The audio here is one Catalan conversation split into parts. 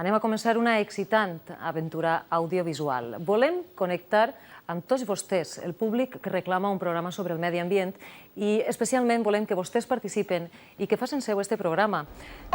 Anem a començar una excitant aventura audiovisual. Volem connectar amb tots vostès, el públic que reclama un programa sobre el medi ambient, i especialment volem que vostès participen i que facin seu este programa.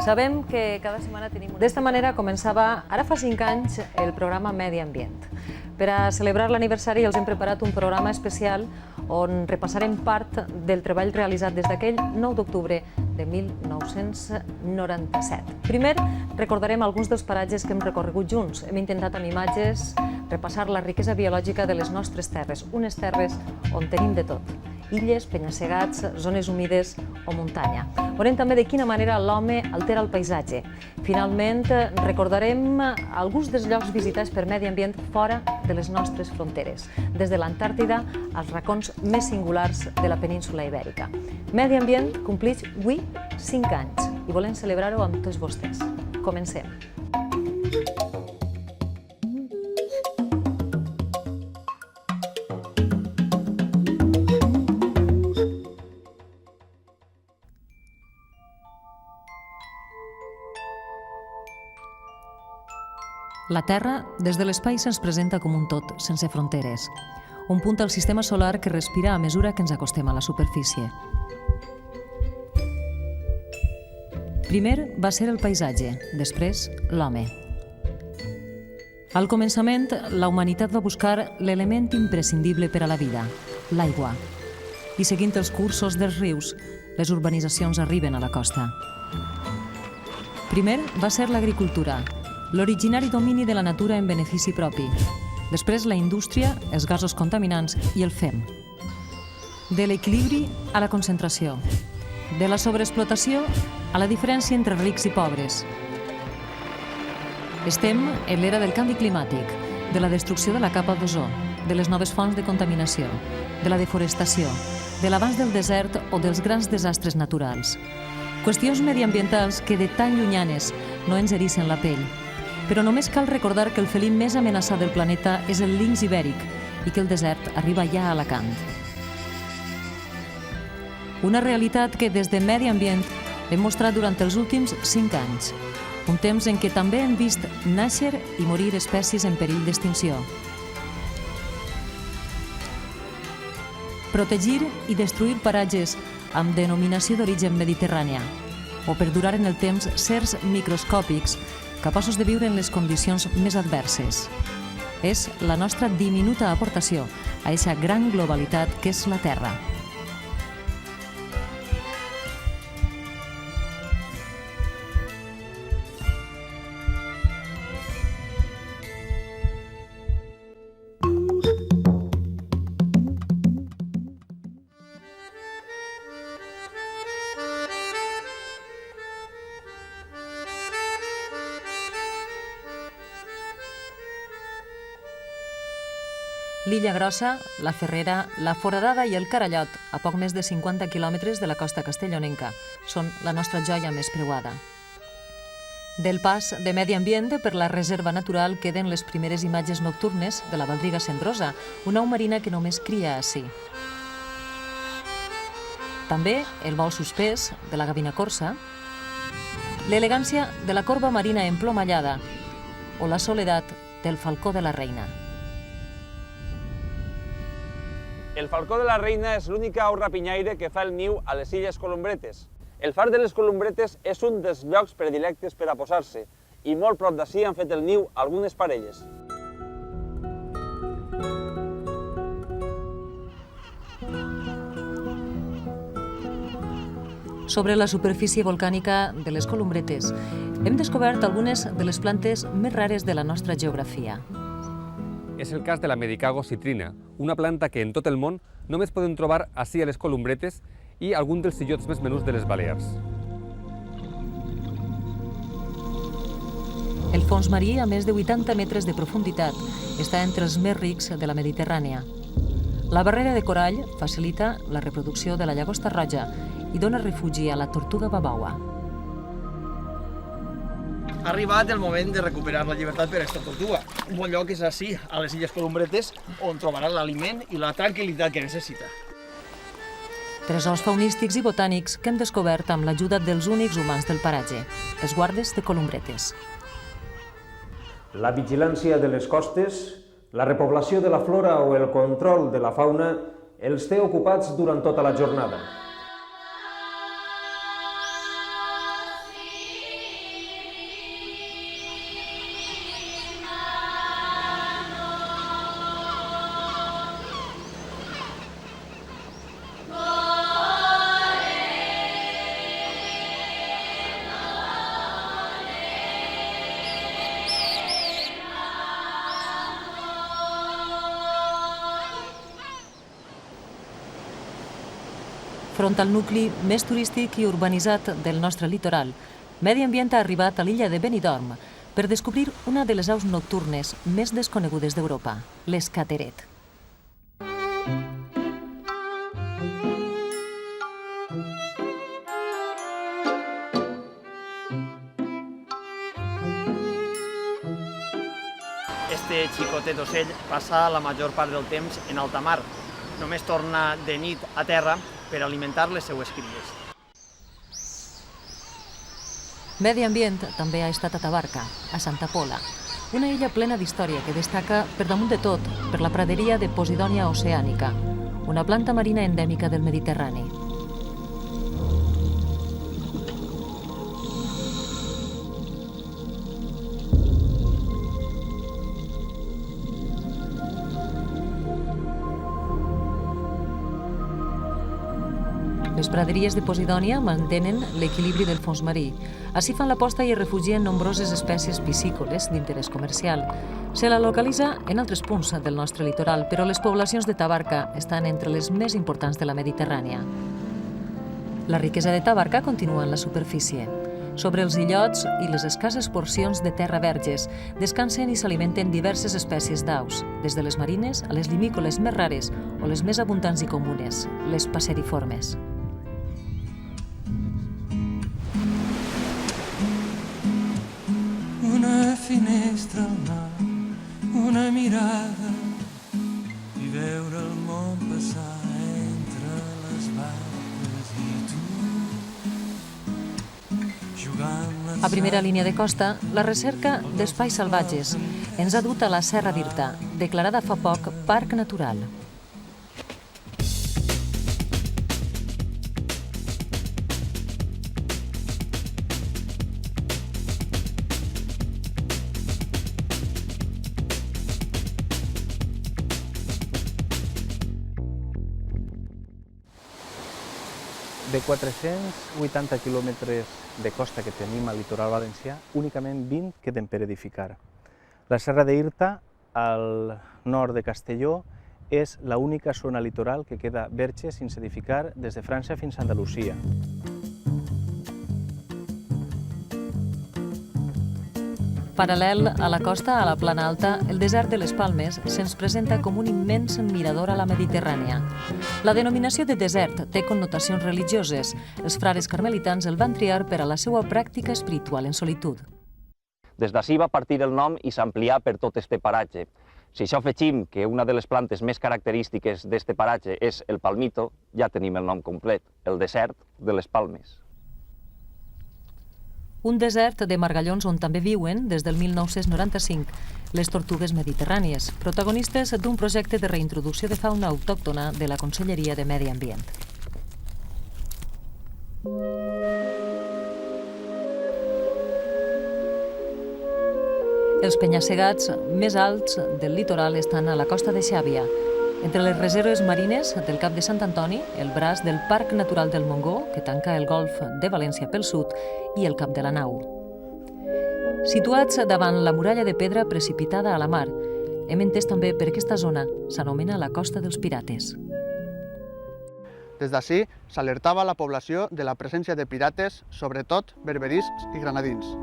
Sabem que cada setmana tenim... D'esta manera començava, ara fa 5 anys, el programa Medi Ambient. Per a celebrar l'aniversari els hem preparat un programa especial on repassarem part del treball realitzat des d'aquell 9 d'octubre de 1997. Primer, recordarem alguns dels paratges que hem recorregut junts. Hem intentat amb imatges repassar la riquesa biològica de les nostres terres, unes terres on tenim de tot. Illes, penya-segats, zones humides o muntanya. Veurem també de quina manera l'home altera el paisatge. Finalment, recordarem alguns dels llocs visitats per Medi Ambient fora de les nostres fronteres, des de l'Antàrtida als racons més singulars de la península Ibèrica. Medi Ambient compleix avui 5 anys i volem celebrar-ho amb tots vostès. Comencem. La Terra, des de l'espai, se'ns presenta com un tot, sense fronteres. Un punt al sistema solar que respira a mesura que ens acostem a la superfície. Primer va ser el paisatge, després l'home. Al començament, la humanitat va buscar l'element imprescindible per a la vida, l'aigua. I seguint els cursos dels rius, les urbanitzacions arriben a la costa. Primer va ser l'agricultura, l'originari domini de la natura en benefici propi. Després la indústria, els gasos contaminants i el fem. De l'equilibri a la concentració. De la sobreexplotació a la diferència entre rics i pobres. Estem en l'era del canvi climàtic, de la destrucció de la capa d'ozó, de les noves fonts de contaminació, de la deforestació, de l'avanç del desert o dels grans desastres naturals. Qüestions mediambientals que de tan llunyanes no ens erissen la pell. Però només cal recordar que el felí més amenaçat del planeta és el linx ibèric i que el desert arriba ja a Alacant. Una realitat que des de Medi Ambient hem mostrat durant els últims 5 anys, un temps en què també hem vist nàixer i morir espècies en perill d'extinció. Protegir i destruir paratges amb denominació d'origen mediterrània o perdurar en el temps certs microscòpics capaços de viure en les condicions més adverses. És la nostra diminuta aportació a aquesta gran globalitat que és la Terra. L'Illa Grossa, la Ferrera, la Foradada i el Carallot, a poc més de 50 quilòmetres de la costa castellonenca, són la nostra joia més preuada. Del pas de Medi Ambient per la reserva natural queden les primeres imatges nocturnes de la baldriga cendrosa, una au marina que només cria ací. També el vol suspès de la gavina corsa, l'elegància de la corba marina emplomallada o la soledat del falcó de la reina. El falcó de la reina és l'única au rapinyaire que fa el niu a les Illes Columbretes. El far de les Columbretes és un dels llocs predilectes per a posar-se i molt prop d'ací han fet el niu algunes parelles. Sobre la superfície volcànica de les Columbretes hem descobert algunes de les plantes més rares de la nostra geografia. És el cas de la Medicago citrina, una planta que en tot el món només podem trobar ací a les Columbretes i algun dels illots més menuts de les Balears. El fons marí, a més de 80 metres de profunditat, està entre els més rics de la Mediterrània. La barrera de corall facilita la reproducció de la llagosta roja i dona refugi a la tortuga babaua. Ha arribat el moment de recuperar la llibertat per a aquesta tortuga. Un bon lloc és ací, a les Illes Columbretes, on trobarà l'aliment i la tranquil·litat que necessita. Tresors faunístics i botànics que hem descobert amb l'ajuda dels únics humans del paratge, els guardes de Columbretes. la vigilància de les costes, la repoblació de la flora o el control de la fauna els té ocupats durant tota la jornada. Front al nucli més turístic i urbanitzat del nostre litoral, Medi Ambient ha arribat a l'illa de Benidorm per descobrir una de les aus nocturnes més desconegudes d'Europa, l'escateret. Este xicotet ocell passa la major part del temps en alta mar. Només torna de nit a terra per alimentar les seues cries. Medi Ambient també ha estat a Tabarca, a Santa Pola, una illa plena d'història que destaca, per damunt de tot, per la praderia de Posidònia oceànica, una planta marina endèmica del Mediterrani. Les praderies de Posidònia mantenen l'equilibri del fons marí. Així fan la posta i es refugien nombroses espècies piscícoles d'interès comercial. Se la localitza en altres punts del nostre litoral, però les poblacions de Tabarca estan entre les més importants de la Mediterrània. La riquesa de Tabarca continua en la superfície. Sobre els illots i les escasses porcions de terra verges descansen i s'alimenten diverses espècies d'aus, des de les marines a les limícoles més rares o les més abundants i comunes, les passeriformes. Una finestra al mar, una mirada i veure el món passar entre les barques i tu jugant. A primera línia de costa, la recerca d'espais salvatges ens ha dut a la Serra d'Irta, declarada fa poc Parc Natural. De 480 quilòmetres de costa que tenim al litoral valencià, únicament 20 queden per edificar. La Serra d'Irta, al nord de Castelló, és l'única zona litoral que queda verge sense edificar des de França fins a Andalusia. Paral·lel a la costa, a la plana alta, el desert de les Palmes se'ns presenta com un immens mirador a la Mediterrània. La denominació de desert té connotacions religioses. Els frares carmelitans el van triar per a la seva pràctica espiritual en solitud. Des d'ací va partir el nom i s'amplià per tot este paratge. Si això afegim que una de les plantes més característiques d'este paratge és el palmito, ja tenim el nom complet, el desert de les Palmes. Un desert de margallons on també viuen, des del 1995, les tortugues mediterrànies, protagonistes d'un projecte de reintroducció de fauna autòctona de la Conselleria de Medi Ambient. Els penya-segats més alts del litoral estan a la costa de Xàbia, entre les reserves marines del Cap de Sant Antoni, el braç del Parc Natural del Montgó, que tanca el golf de València pel sud, i el Cap de la Nau. Situats davant la muralla de pedra precipitada a la mar, hem entès també per aquesta zona s'anomena la Costa dels Pirates. Des d'ací s'alertava la població de la presència de pirates, sobretot berberiscs i granadins.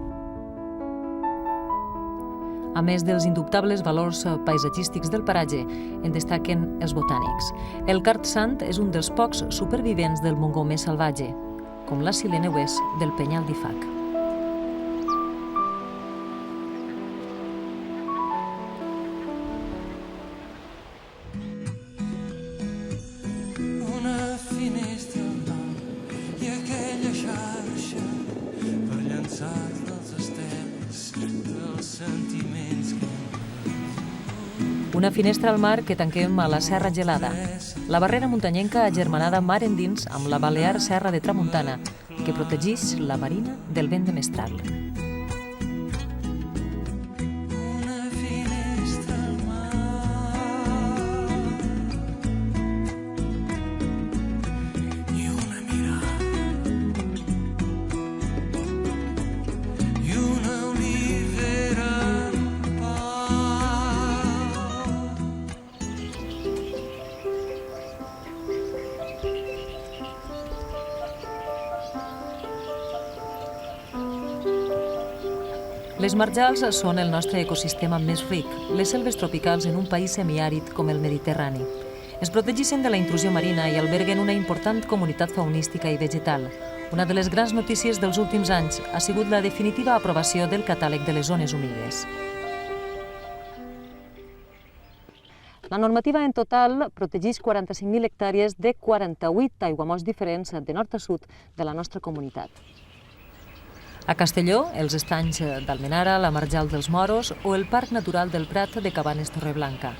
A més dels indubtables valors paisatgístics del paratge, en destaquen els botànics. El card sant és un dels pocs supervivents del Montgó més salvatge, com la sileneuès del Penyal d'Ifac. Una finestra al mar i aquella xarxa per llançar-te els estels del cel. sentiments que Una finestra al mar que tanquem a la Serra Gelada, la barrera muntanyenca agermanada mar endins amb la Balear Serra de Tramuntana, que protegeix la marina del vent de mestral. una finestra al mar i una mirada i una olivera en pau. Les marjals són el nostre ecosistema més ric, les selves tropicals en un país semiàrid com el Mediterrani. Es protegeixen de la intrusió marina i alberguen una important comunitat faunística i vegetal. Una de les grans notícies dels últims anys ha sigut la definitiva aprovació del catàleg de les zones humides. La normativa en total protegeix 45.000 hectàrees de 48 aiguamolls diferents de nord a sud de la nostra comunitat. A Castelló, els estanys d'Almenara, la Marjal dels Moros o el Parc Natural del Prat de Cabanes Torreblanca.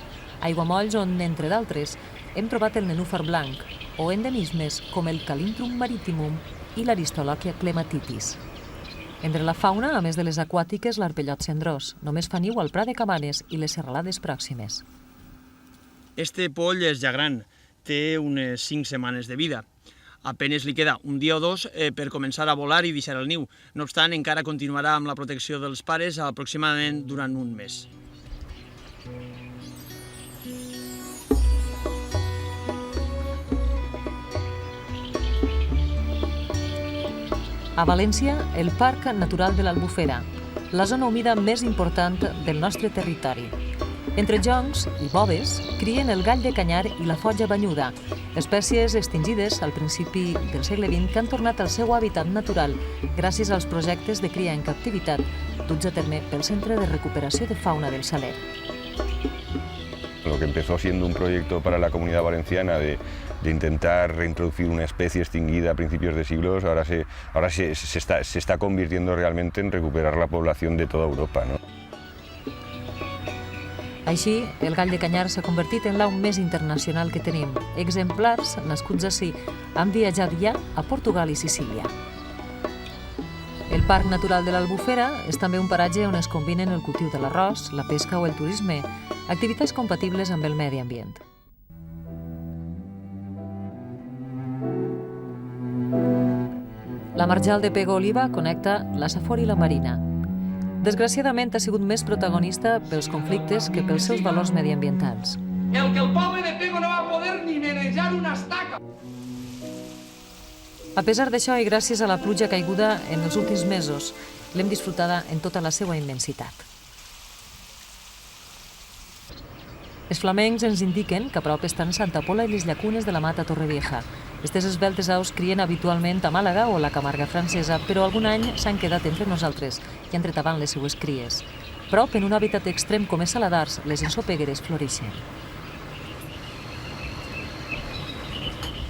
Aiguamolls on, entre d'altres, hem trobat el nenúfar blanc o endemismes com el Calintrum maritimum i l'Aristolochia clematitis. Entre la fauna, a més de les aquàtiques, l'arpellot cendrós. Només fa niu al Prat de Cabanes i les serralades pròximes. Este poll és ja gran, té unes 5 setmanes de vida. Apenes li queda un dia o dos per començar a volar i deixar el niu. No obstant, encara continuarà amb la protecció dels pares aproximadament durant un mes. A València, el Parc Natural de l'Albufera, la zona humida més important del nostre territori. Entre joncs i boves crien el gall de canyar i la foja banyuda, espècies extingides al principi del segle XX que han tornat al seu hàbitat natural gràcies als projectes de cria en captivitat duts a terme pel Centre de Recuperació de Fauna del Saler. Lo que empezó siendo un proyecto para la Comunidad Valenciana de intentar reintroducir una especie extinguida a principios de siglos, ahora se está convirtiendo realmente en recuperar la población de toda Europa, ¿no? Així, el gall de canyar s'ha convertit en l'au més internacional que tenim. Exemplars, nascuts ací, han viatjat ja a Portugal i Sicília. El Parc Natural de l'Albufera és també un paratge on es combinen el cultiu de l'arròs, la pesca o el turisme, activitats compatibles amb el medi ambient. La marjal de Pego Oliva connecta la Safor i la Marina. Desgraciadament ha sigut més protagonista pels conflictes que pels seus valors mediambientals. El poble de Pego no va poder ni netejar una estaca. A pesar d'això i gràcies a la pluja caiguda en els últims mesos, l'hem disfrutada en tota la seva immensitat. Els flamencs ens indiquen que a prop estan Santa Pola i les llacunes de la Mata Torrevieja. Aquestes esveltes aus crien habitualment a Màlaga o a la Camarga francesa, però algun any s'han quedat entre nosaltres i han tret avant les seues cries. Prop, en un hàbitat extrem com és Saladars, les ensopegueres floreixen.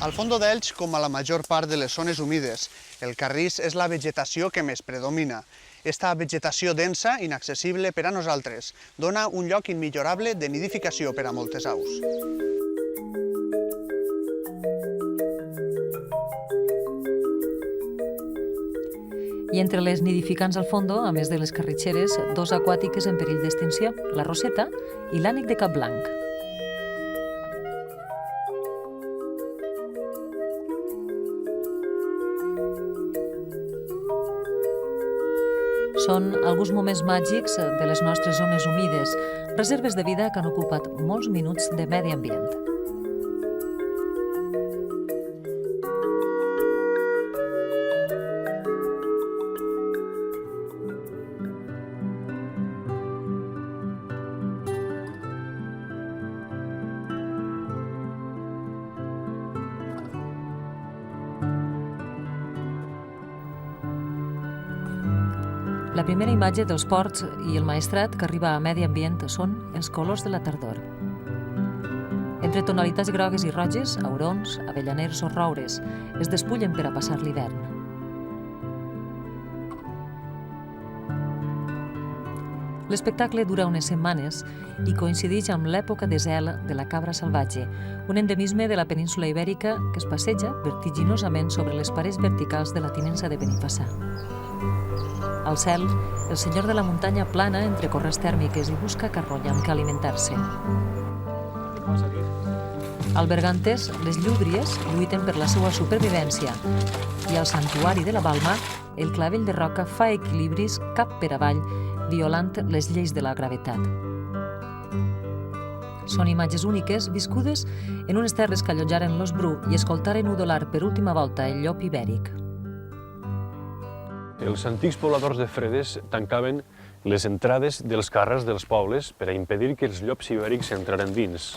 Al Fondo d'Elx, com a la major part de les zones humides, el carrís és la vegetació que més predomina. Esta vegetació densa, inaccessible per a nosaltres, dona un lloc immillorable de nidificació per a moltes aus. I entre les nidificants al fondo, a més de les carritxeres, dos aquàtiques en perill d'extinció, la roseta i l'ànec de cap blanc. Són alguns moments màgics de les nostres zones humides, reserves de vida que han ocupat molts minuts de medi ambient. La primera imatge dels ports i el maestrat que arriba a medi ambient són els colors de la tardor. Entre tonalitats grogues i roges, aurons, avellaners o roures es despullen per a passar l'hivern. L'espectacle dura unes setmanes i coincideix amb l'època de zel de la cabra salvatge, un endemisme de la península Ibèrica que es passeja vertiginosament sobre les parets verticals de la tinença de Benifassà. Al cel, el senyor de la muntanya plana entre corrents tèrmiques i busca carronya amb què alimentar-se. Al Bergantes, les llúdries lluiten per la seva supervivència i al santuari de la Balma, el clavell de roca fa equilibris cap per avall, violant les lleis de la gravetat. Són imatges úniques viscudes en unes terres que allotjaren l'os bru i escoltaren udolar per última volta el llop ibèric. Els antics pobladors de Fredes tancaven les entrades dels carrers dels pobles per a impedir que els llops ibèrics entraren dins.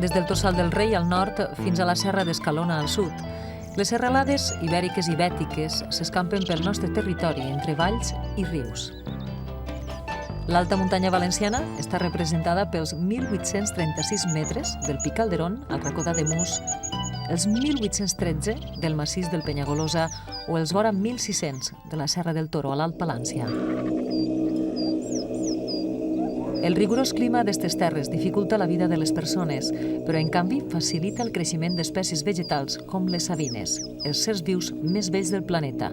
Des del Tossal del Rei al nord fins a la Serra d'Escalona al sud, les serralades ibèriques i bètiques s'escampen pel nostre territori entre valls i rius. L'alta muntanya valenciana està representada pels 1.836 metres del Pic Calderón al racó d'Ademús, els 1.813 del massís del Penyagolosa o els vora 1.600 de la Serra del Toro a l'Alt Palància. El rigorós clima d'aquestes terres dificulta la vida de les persones, però en canvi facilita el creixement d'espècies vegetals com les sabines, els sers vius més vells del planeta.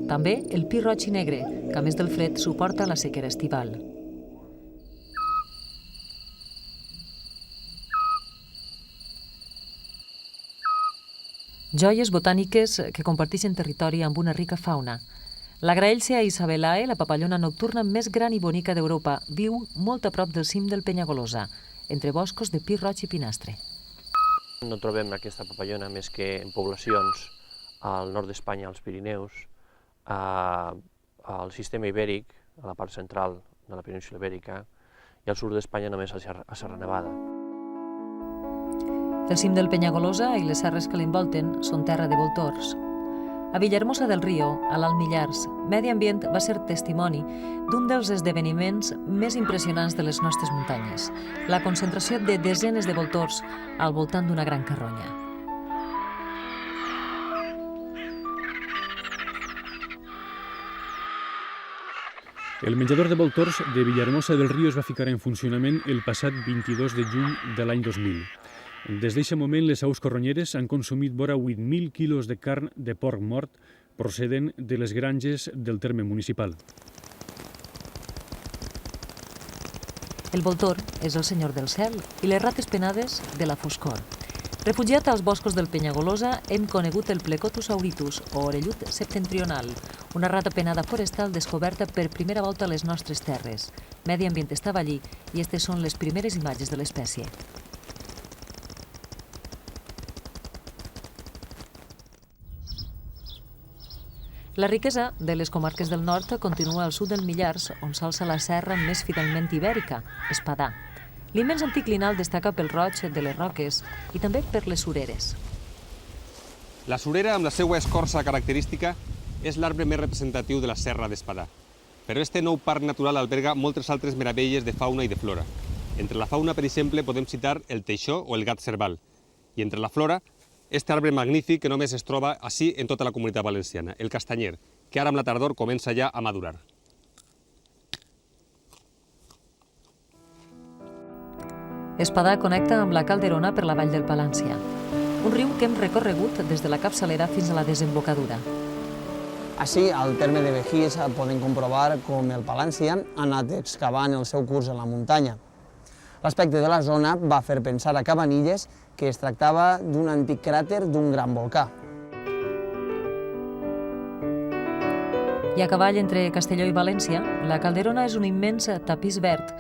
També el pi roig i negre, que a més del fred suporta la sequera estival. Joies botàniques que comparteixen territori amb una rica fauna. La Graelsia isabelae, la papallona nocturna més gran i bonica d'Europa, viu molt a prop del cim del Penyagolosa, entre boscos de pi roig i pinastre. No trobem aquesta papallona més que en poblacions al nord d'Espanya, als Pirineus, al sistema ibèric, a la part central de la península ibèrica, i al sud d'Espanya només a Serra Nevada. El cim del Penyagolosa i les serres que l'envolten són terra de voltors. A Villahermosa del Río, a l'Alt Millars, Medi Ambient va ser testimoni d'un dels esdeveniments més impressionants de les nostres muntanyes, la concentració de desenes de voltors al voltant d'una gran carronya. El menjador de voltors de Villahermosa del Río es va ficar en funcionament el passat 22 de juny de l'any 2000. Des d'aquest moment, les aus carronyeres han consumit vora 8.000 quilos de carn de porc mort procedent de les granges del terme municipal. El voltor és el senyor del cel i les rates penades de la foscor. Refugiat als boscos del Penyagolosa, hem conegut el Plecotus auritus, o orellut septentrional, una rata penada forestal descoberta per primera volta a les nostres terres. Medi Ambient estava allí i aquestes són les primeres imatges de l'espècie. La riquesa de les comarques del nord continua al sud del Millars, on s'alça la serra més fidelment ibèrica, Espadà. L'immens antic linal destaca pel roig de les roques i també per les sureres. La surera, amb la seva escorça característica, és l'arbre més representatiu de la serra d'Espadà. Però este nou parc natural alberga moltes altres meravelles de fauna i de flora. Entre la fauna, per exemple, podem citar el teixó o el gat cerval. I entre la flora, este arbre magnífic que només es troba així en tota la Comunitat Valenciana, el castanyer, que ara amb la tardor comença ja a madurar. Espadà connecta amb la Calderona per la vall del Palància, un riu que hem recorregut des de la capçalera fins a la desembocadura. Així, al terme de Begís podem comprovar com el Palància ha anat excavant el seu curs en la muntanya. L'aspecte de la zona va fer pensar a Cabanilles que es tractava d'un antic cràter d'un gran volcà. I a cavall entre Castelló i València, la Calderona és un immens tapís verd,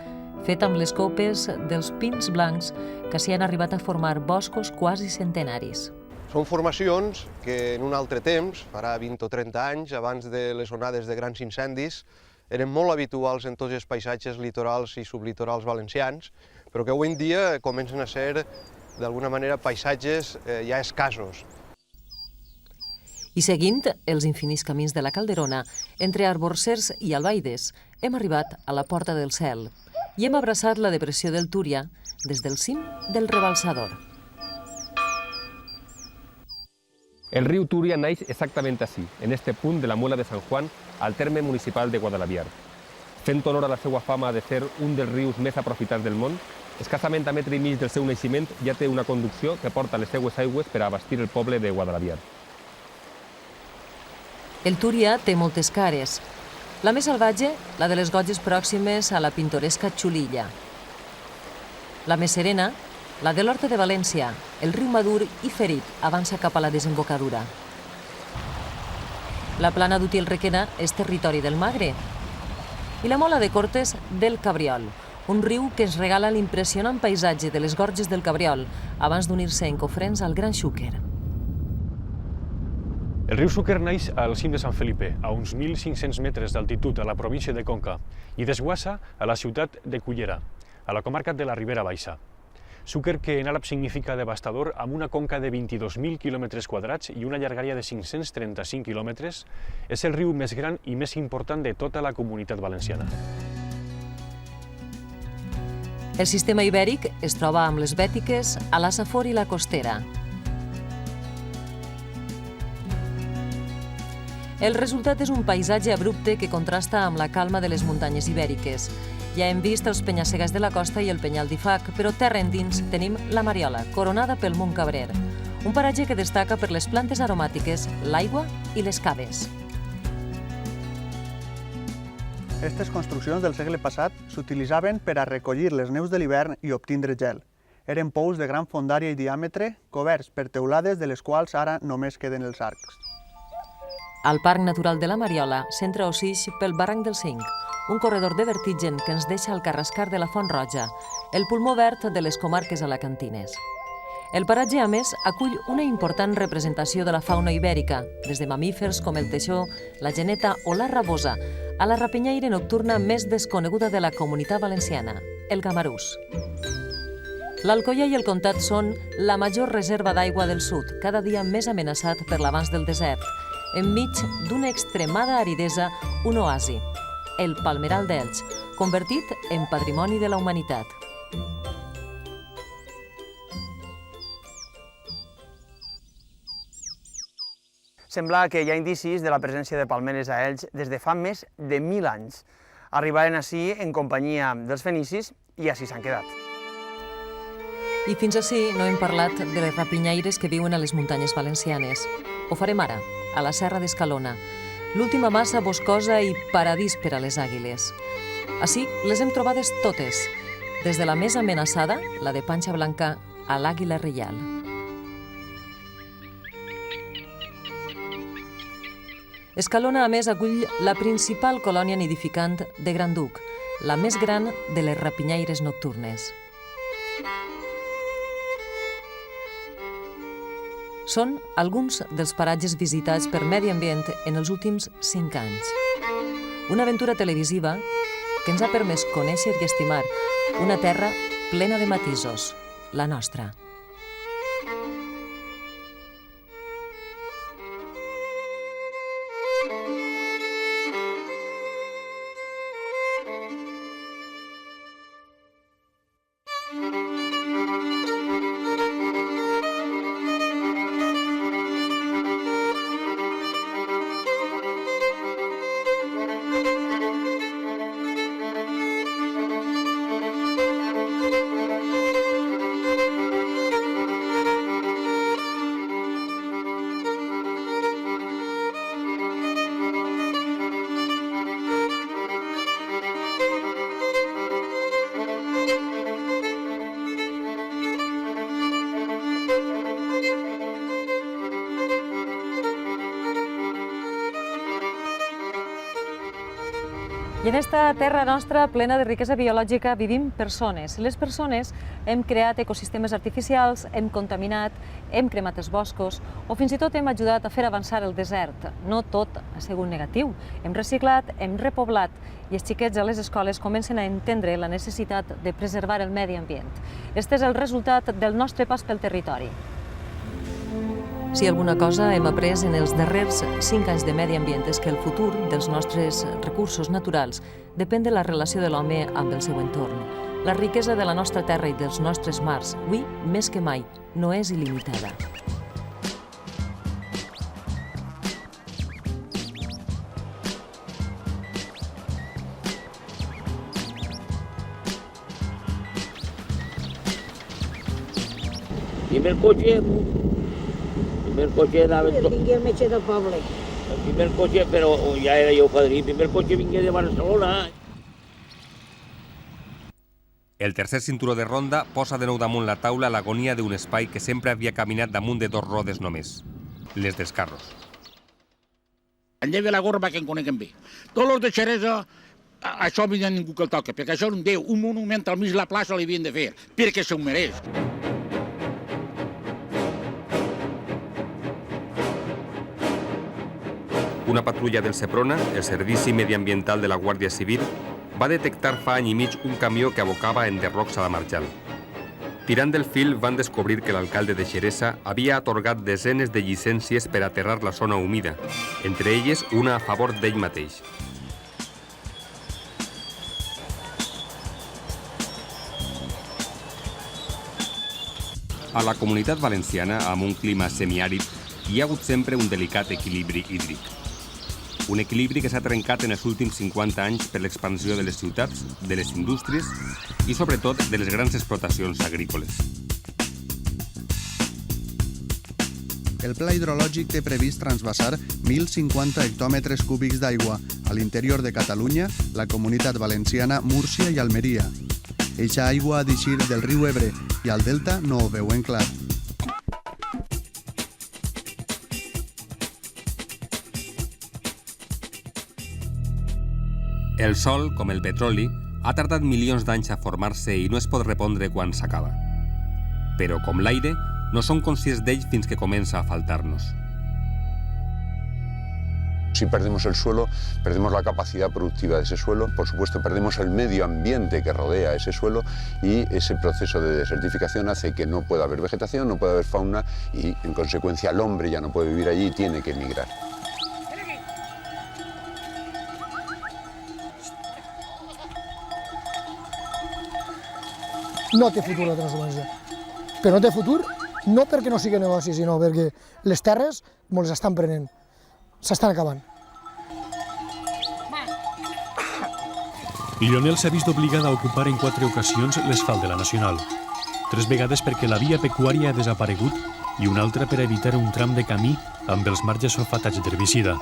fet amb les copes dels pins blancs que s'hi han arribat a formar boscos quasi centenaris. Són formacions que en un altre temps, farà 20 o 30 anys, abans de les onades de grans incendis, eren molt habituals en tots els paisatges litorals i sublitorals valencians, però que avui en dia comencen a ser, d'alguna manera, paisatges ja escassos. I seguint els infinits camins de la Calderona, entre arborsers i albaides, hem arribat a la Porta del Cel i hem abraçat la depressió del Túria des del cim del Rebalsador. El riu Túria naix exactament així, en este punt de la Muela de San Juan, al terme municipal de Guadalaviar. Fent honor a la seva fama de ser un dels rius més aprofitats del món, escassament a metre i mig del seu naixement ja té una conducció que porta les seues aigües per a abastir el poble de Guadalaviar. El Túria té moltes cares. La més salvatge, la de les Gotges pròximes a la pintoresca Xulilla. La més serena, la de l'Horta de València, el riu Madur i Ferit avança cap a la desembocadura. La plana d'Utiel Requena és territori del Magre. I la Mola de Cortes del Cabriol, un riu que ens regala l'impressionant paisatge de les gorges del Cabriol abans d'unir-se en Cofrents al Gran Xúquer. El riu Xúquer naix al cim de Sant Felipe, a uns 1.500 metres d'altitud a la província de Conca, i desguassa a la ciutat de Cullera, a la comarca de la Ribera Baixa. Xúquer, que en àrab significa devastador, amb una conca de 22.000 quilòmetres quadrats i una llargària de 535 quilòmetres, és el riu més gran i més important de tota la Comunitat Valenciana. El sistema ibèric es troba amb les Bètiques, a la Safor i la Costera. El resultat és un paisatge abrupte que contrasta amb la calma de les muntanyes ibèriques. Ja hem vist els penya-segats de la costa i el penyal d'Ifac, però terra endins tenim la Mariola, coronada pel Munt Cabrer. Un paratge que destaca per les plantes aromàtiques, l'aigua i les caves. Aquestes construccions del segle passat s'utilitzaven per a recollir les neus de l'hivern i obtindre gel. Eren pous de gran fondària i diàmetre, coberts per teulades de les quals ara només queden els arcs. Al Parc Natural de la Mariola s'entra Ossix pel barranc del Cinc, un corredor de vertigen que ens deixa al Carrascar de la Font Roja, el pulmó verd de les comarques alacantines. El paratge, a més, acull una important representació de la fauna ibèrica, des de mamífers com el teixó, la geneta o la rabosa, a la rapinyaire nocturna més desconeguda de la Comunitat Valenciana, el gamarús. L'Alcoia i el Comtat són la major reserva d'aigua del sud, cada dia més amenaçat per l'avanç del desert, enmig d'una extremada aridesa, un oasi, el Palmeral d'Elx, convertit en Patrimoni de la Humanitat. Sembla que hi ha indicis de la presència de palmeres a Elx des de fa més de 1.000 anys. Arribaren ací en companyia dels fenicis i així s'han quedat. I fins ací no hem parlat de les rapinyaires que viuen a les muntanyes valencianes. Ho farem ara, a la Serra d'Escalona, l'última massa boscosa i paradís per a les àguiles. Ací les hem trobades totes, des de la més amenaçada, la de Panxa Blanca, a l'àguila reial. Escalona, a més, acull la principal colònia nidificant de Gran Duc, la més gran de les rapinyaires nocturnes. Són alguns dels paratges visitats per Medi Ambient en els últims 5 anys. Una aventura televisiva que ens ha permès conèixer i estimar una terra plena de matisos, la nostra. I en esta terra nostra, plena de riquesa biològica, vivim persones. Les persones hem creat ecosistemes artificials, hem contaminat, hem cremat els boscos o fins i tot hem ajudat a fer avançar el desert. No tot ha sigut negatiu. Hem reciclat, hem repoblat i els xiquets a les escoles comencen a entendre la necessitat de preservar el medi ambient. Este és el resultat del nostre pas pel territori. Si alguna cosa hem après en els darrers 5 anys de medi ambient és que el futur dels nostres recursos naturals depèn de la relació de l'home amb el seu entorn. La riquesa de la nostra terra i dels nostres mars, avui, més que mai, no és il·limitada. primer cotxe anava... Vingué el metge del poble. El primer cotxe, però ja era jo padrí, el primer cotxe vingué de Barcelona. El tercer cinturó de ronda posa de nou damunt la taula l'agonia d'un espai que sempre havia caminat damunt de dos rodes només, les dels carros. En lleve la gorba que en coneguem bé. Tots els de Xeresa, això no hi ha ningú que el toqui, perquè això és un déu, un monument al mig de la plaça li havien de fer, perquè s'ho mereix. Una patrulla del Seprona, el Servici Mediambiental de la Guàrdia Civil, va detectar fa any i mig un camió que abocava enderrocs a la Marjal. Tirant del fil van descobrir que l'alcalde de Xeresa havia atorgat desenes de llicències per aterrar la zona humida, entre elles una a favor d'ell mateix. A la Comunitat Valenciana, amb un clima semiàrid, hi ha hagut sempre un delicat equilibri hídric. Un equilibri que s'ha trencat en els últims 50 anys per l'expansió de les ciutats, de les indústries i, sobretot, de les grans explotacions agrícoles. El pla hidrològic té previst transvasar 1.050 hectòmetres cúbics d'aigua a l'interior de Catalunya, la Comunitat Valenciana, Múrcia i Almeria. Eixa aigua ha d'eixir del riu Ebre i al delta no ho veuen clar. El sol, com el petroli, ha tardat milions d'anys a formar-se i no es pot repondre quan s'acaba. Però, com l'aire, no som conscients d'ell fins que comença a faltar-nos. Si perdemos el suelo, perdemos la capacidad productiva de ese suelo, por supuesto perdemos el medio ambiente que rodea ese suelo y ese proceso de desertificación hace que no pueda haber vegetación, no pueda haber fauna y en consecuencia el hombre ya no puede vivir allí y tiene que emigrar. No té futur la transhumància. Però no té futur no perquè no sigui negoci, sinó perquè les terres ens les estan prenent, s'estan acabant. Lionel s'ha vist obligada a ocupar en 4 ocasions l'asfalt de la Nacional. 3 vegades perquè la via pecuària ha desaparegut i una altra per evitar un tram de camí amb els marges sulfatats d'herbicida.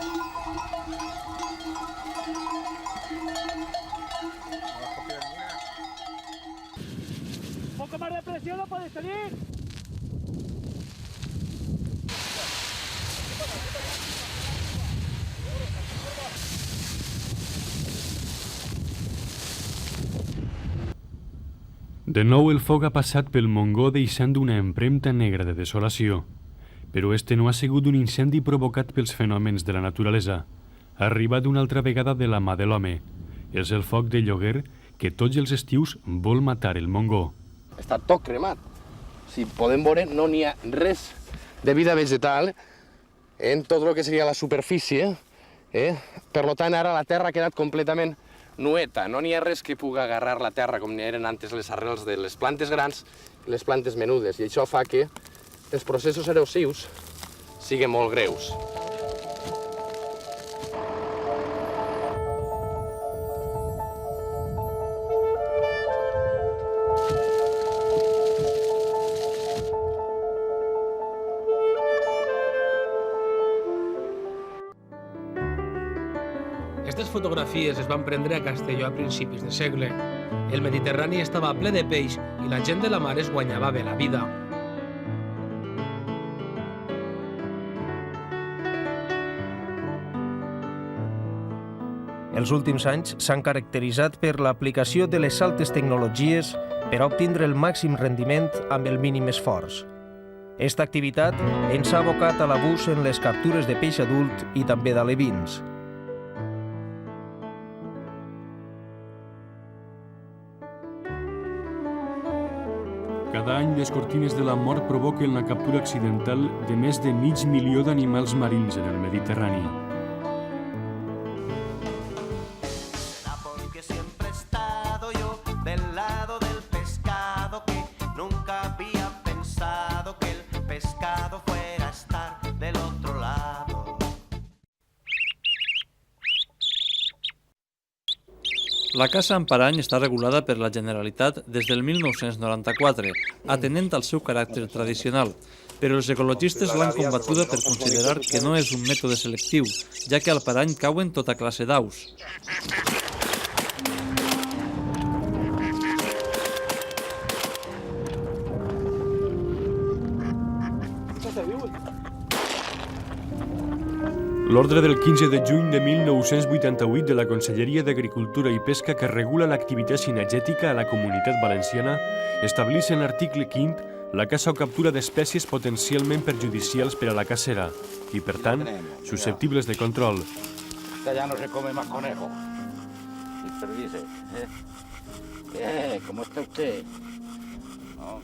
De nou el foc ha passat pel Montgó deixant una empremta negra de desolació. Però este no ha sigut un incendi provocat pels fenòmens de la naturalesa. Ha arribat una altra vegada de la mà de l'home. És el foc de lloguer que tots els estius vol matar el Montgó. Està tot cremat. Si podem veure, no n'hi ha res de vida vegetal en tot el que seria la superfície. Per tant, ara la terra ha quedat completament nueta. No n'hi ha res que pugui agarrar la terra com n'hi eren antes les arrels de les plantes grans i les plantes menudes. I això fa que els processos erosius siguin molt greus. Aquestes fotografies es van prendre a Castelló a principis de segle. El Mediterrani estava ple de peix i la gent de la mar es guanyava bé la vida. Els últims anys s'han caracteritzat per l'aplicació de les altes tecnologies per a obtindre el màxim rendiment amb el mínim esforç. Esta activitat ens ha abocat a l'abús en les captures de peix adult i també d'alevins. Cada any, les cortines de la mort provoquen la captura accidental de més de 500.000 d'animals marins en el Mediterrani. La caça en parany està regulada per la Generalitat des del 1994, atenent al seu caràcter tradicional, però els ecologistes l'han combatuda per considerar que no és un mètode selectiu, ja que al parany cauen tota classe d'aus. L'ordre del 15 de juny de 1988 de la Conselleria d'Agricultura i Pesca que regula l'activitat cinegètica a la Comunitat Valenciana estableix en l'article 5 la caça o captura d'espècies potencialment perjudicials per a la cacera i, per tant, susceptibles de control. Ya no se come más conejo. Desperdice. ¿Cómo está usted? No.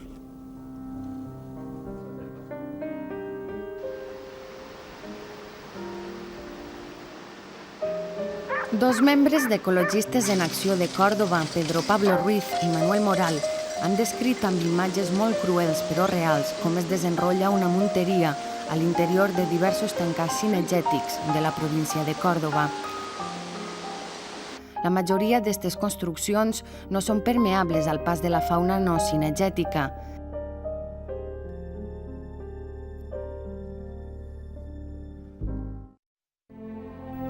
Dos membres d'Ecologistes en Acció de Còrdova, Pedro Pablo Ruiz i Manuel Moral, han descrit amb imatges molt cruels però reals com es desenrotlla una munteria a l'interior de diversos tancats cinegètics de la província de Còrdova. La majoria d'aquestes construccions no són permeables al pas de la fauna no cinegètica.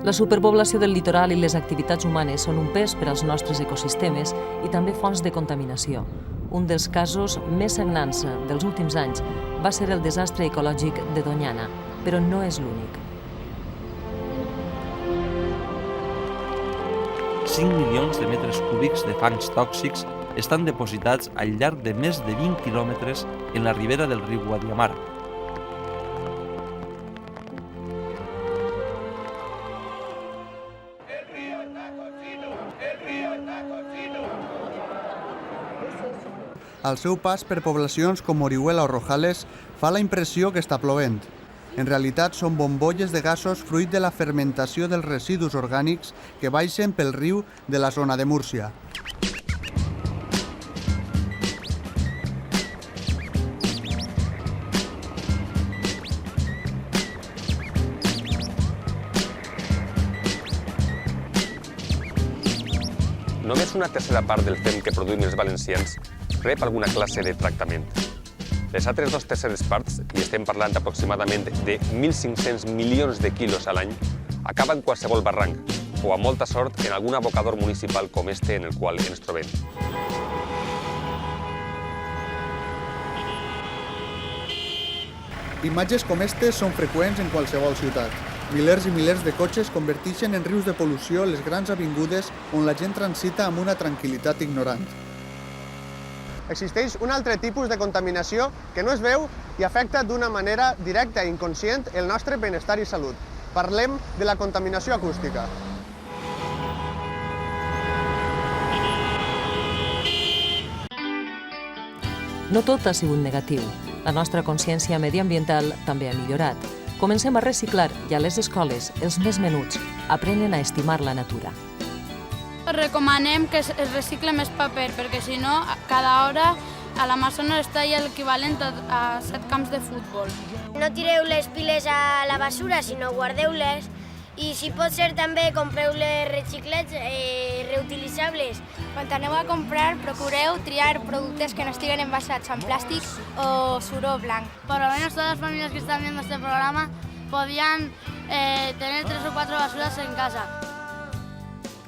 La superpoblació del litoral i les activitats humanes són un pes per als nostres ecosistemes i també fonts de contaminació. Un dels casos més sagnants dels últims anys va ser el desastre ecològic de Doñana, però no és l'únic. 5 milions de metres cúbics de fangs tòxics estan depositats al llarg de més de 20 quilòmetres en la ribera del riu Guadiamar. Al seu pas per poblacions com Orihuela o Rojales fa la impressió que està plovent. En realitat són bombolles de gasos fruit de la fermentació dels residus orgànics que baixen pel riu de la zona de Múrcia. Només una tercera part del fem que produïm els valencians rep alguna classe de tractament. Les altres 2 terceres parts, i estem parlant aproximadament de 1.500 milions de quilos a l'any, acaben en qualsevol barranc, o amb molta sort en algun abocador municipal com este en el qual ens trobem. Imatges com aquestes són freqüents en qualsevol ciutat. Milers i milers de cotxes converteixen en rius de pol·lució les grans avingudes on la gent transita amb una tranquil·litat ignorant. Existeix un altre tipus de contaminació que no es veu i afecta d'una manera directa i inconscient el nostre benestar i salut. Parlem de la contaminació acústica. No tot ha sigut negatiu. La nostra consciència mediambiental també ha millorat. Comencem a reciclar i a les escoles els més menuts aprenen a estimar la natura. Recomanem que es recicle més paper, perquè si no, cada hora a l'Amazones està l'equivalent a 7 camps de futbol. No tireu les piles a la basura, sinó guardeu-les. I si pot ser també compreu-les reciclats reutilitzables. Quan aneu a comprar, procureu triar productes que no estiguen envasats en plàstic o suro blanc. Por lo menos todas las familias que están viendo este programa podían tener 3 o 4 basuras en casa.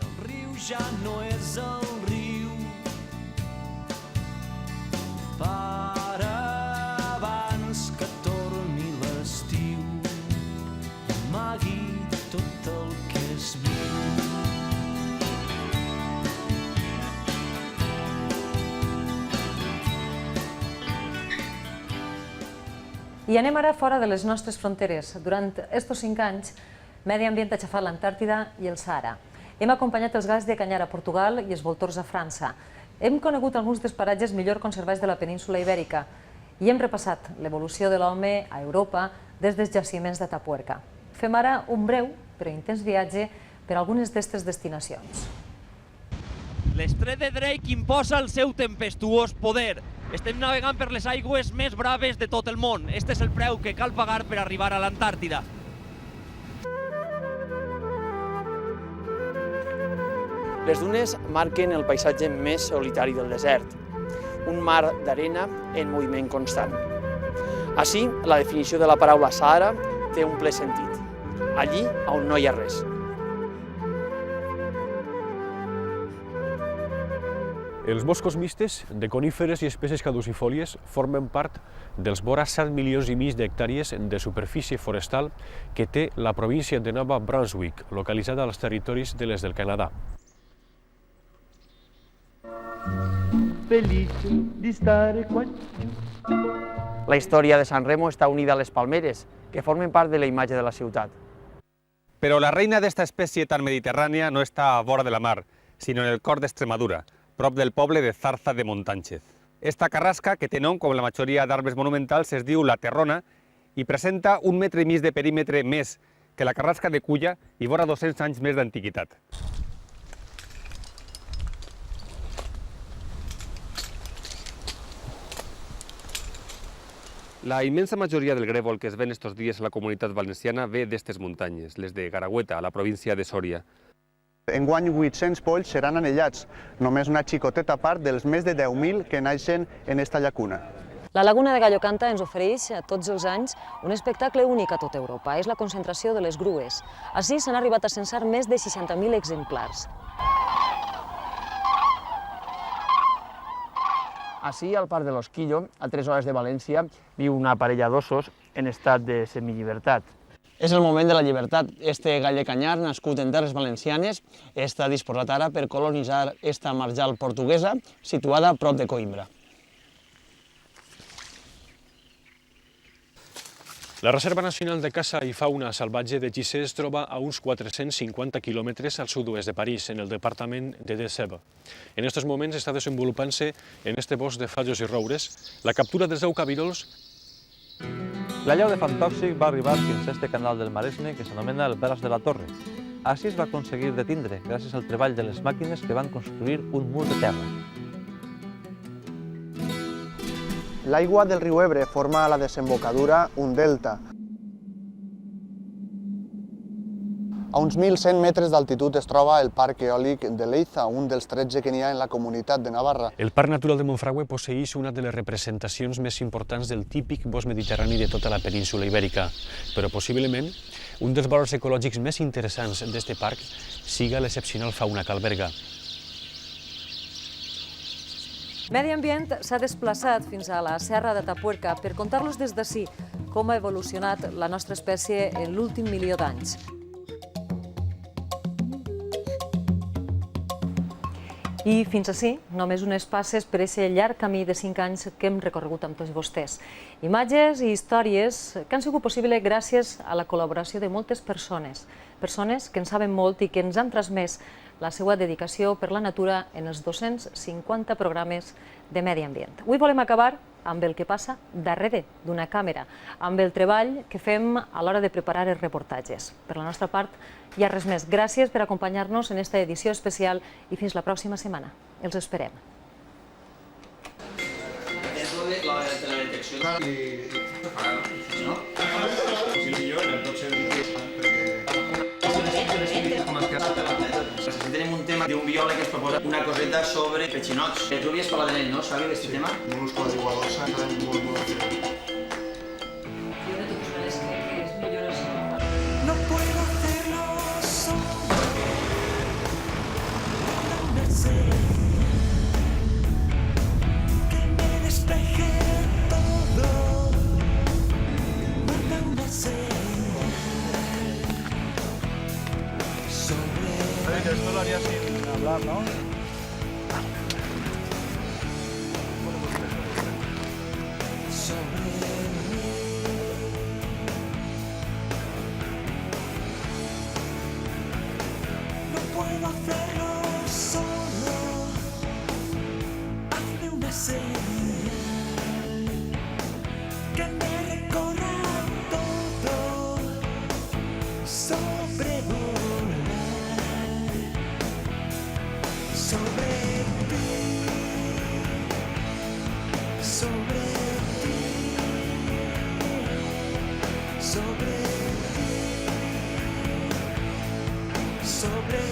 El riu ja no és el riu per abans que torni l'estiu i amagui tot el que és viu. I anem ara fora de les nostres fronteres. Durant estos 5 anys, Medi Ambient ha aixafat l'Antàrtida i el Sàhara. Hem acompanyat els gats de Canyar a Portugal i els voltors a França. Hem conegut alguns dels paratges millor conservats de la península Ibèrica i hem repassat l'evolució de l'home a Europa des dels jaciments d'Atapuerca. Fem ara un breu però intens viatge per algunes d'aquestes destinacions. L'estret de Drake imposa el seu tempestuós poder. Estem navegant per les aigües més braves de tot el món. Este és el preu que cal pagar per arribar a l'Antàrtida. Les dunes marquen el paisatge més solitari del desert, un mar d'arena en moviment constant. Així, la definició de la paraula Sahara té un ple sentit, allí on no hi ha res. Els boscos mixtes de coníferes i espècies caducifòlies formen part dels vora 7,5 milions d'hectàrees de superfície forestal que té la província de Nova Brunswick, localitzada als territoris de l'est del Canadà. La història de San Remo està unida a les palmeres, que formen part de la imatge de la ciutat. Però la reina d'esta espècie tan mediterrània no està a vora de la mar, sinó en el cor d'Extremadura, prop del poble de Zarza de Montánchez. Esta carrasca, que té nom com la majoria d'arbres monumentals, es diu la Terrona i presenta 1,5 metres de perímetre més que la carrasca de Culla i vora 200 anys més d'antiguitat. La immensa majoria del grèvol que es ven estos dies a la comunitat valenciana ve d'estes muntanyes, les de Garagüeta, a la província de Sòria. Enguany 800 polls seran anellats, només una xicoteta part dels més de 10.000 que naixen en esta llacuna. La Laguna de Gallocanta ens ofereix tots els anys un espectacle únic a tota Europa. És la concentració de les grues. Així s'han arribat a censar més de 60.000 exemplars. Així, al Parc de l'Osquillo, a 3 hores de València, viu una parella d'ossos en estat de semillibertat. És el moment de la llibertat. Este gallecanyar, nascut en terres valencianes, està disposat ara per colonitzar esta marjal portuguesa situada a prop de Coïmbra. La Reserva Nacional de Caça i Fauna Salvatge de Gissé es troba a uns 450 quilòmetres al sud-oest de París, en el departament de Deux-Sèvres. En aquests moments està desenvolupant-se en este bosc de fajos i roures la captura dels 10 cabirols. L'allau de fang tòxic va arribar fins a este canal del Maresme que s'anomena el Braç de la Torre. Així es va aconseguir detindre gràcies al treball de les màquines que van construir un mur de terra. L'aigua del riu Ebre forma a la desembocadura un delta. A uns 1.100 metres d'altitud es troba el Parc Eòlic de Leiza, un dels 13 que n'hi ha en la comunitat de Navarra. El Parc Natural de Monfragüe posseeix una de les representacions més importants del típic bosc mediterrani de tota la península ibèrica, però possiblement un dels valors ecològics més interessants d'aquest parc siga l'excepcional fauna que alberga. Medi Ambient s'ha desplaçat fins a la Serra de Tapuerca per contar-los des d'ací com ha evolucionat la nostra espècie en l'últim milió d'anys. I fins ací, només unes passes per aquest llarg camí de 5 anys que hem recorregut amb tots vostès. Imatges i històries que han sigut possibles gràcies a la col·laboració de moltes persones. Persones que en saben molt i que ens han transmès la seva dedicació per la natura en els 250 programes de Medi Ambient. Avui volem acabar amb el que passa darrere d'una càmera, amb el treball que fem a l'hora de preparar els reportatges. Per la nostra part, hi ha res més. Gràcies per acompanyar-nos en aquesta edició especial i fins la pròxima setmana. Els esperem. Tenim un tema d'un biòleg que es proposa una coseta sobre peixinots. Tu havies parlat d'ell, no? Sabi, d'aquest tema? Molusco adeguadosa, No puedo hacerlo solo. Que me despeje todo. Manda una señal sobre. Que esto lo haría sin hablar, ¿no? No puedo hacerlo solo. Hazme una señal que me recorra todo. Sobrevolar sobre ti, sobre ti, sobre ti, sobre